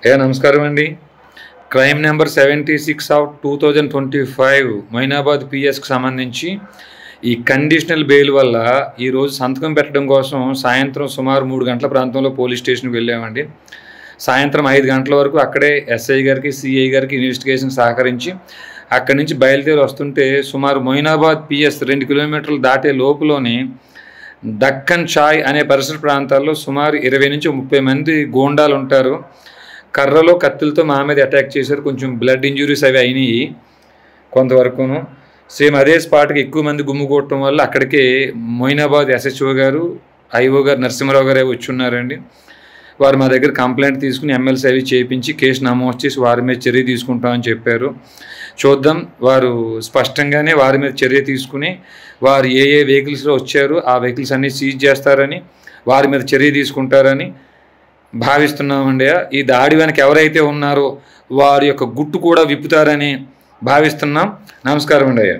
నమస్కారం అండి. Crime number 76 of 2025 Moinabad పిఎస్కి సంబంధించి ఈ కండిషనల్ బెయిల్ వల్ల ఈరోజు సంతకం పెట్టడం కోసం సాయంత్రం సుమారు 3 గంటల ప్రాంతంలో పోలీస్ స్టేషన్కి వెళ్ళామండి. సాయంత్రం 5 గంటల వరకు అక్కడే ఎస్ఐ గారికి, సిఐ గారికి ఇన్వెస్టిగేషన్ సహకరించి అక్కడి నుంచి బయలుదేరి వస్తుంటే సుమారు మొయినాబాద్ పిఎస్ 2 కిలోమీటర్లు దాటే లోపులోని దక్కన్ చాయ్ అనే పరిసర ప్రాంతాల్లో సుమారు 20 నుంచి 30 మంది గూండాలు ఉంటారు. కర్రలో కత్తులతో మా మీద అటాక్ చేశారు. కొంచెం బ్లడ్ ఇంజురీస్ అవి అయినాయి కొంతవరకును. సేమ్ అదే స్పాట్కి ఎక్కువ మంది గుమ్ముకోవటం వల్ల అక్కడికే మొయినాబాద్ ఎస్హెచ్ఓ గారు, ఐఓ గారు నరసింహరావు గారు వచ్చి ఉన్నారండి. వారు మా దగ్గర కంప్లైంట్ తీసుకుని ఎమ్మెల్సీ అవి చేయించి కేసు నమోదు చేసి వారి మీద చర్య తీసుకుంటామని చెప్పారు. చూద్దాం, వారు స్పష్టంగానే వారి మీద చర్య తీసుకుని వారు ఏ వెహికల్స్లో వచ్చారు ఆ వెహికల్స్ అన్నీ సీజ్ చేస్తారని, వారి మీద చర్య తీసుకుంటారని భావిస్తున్నామండి. ఈ దాడి వెనక ఎవరైతే ఉన్నారో వారి యొక్క గుట్టు కూడా విప్పుతారని భావిస్తున్నాం. నమస్కారం అండి అయ్యా.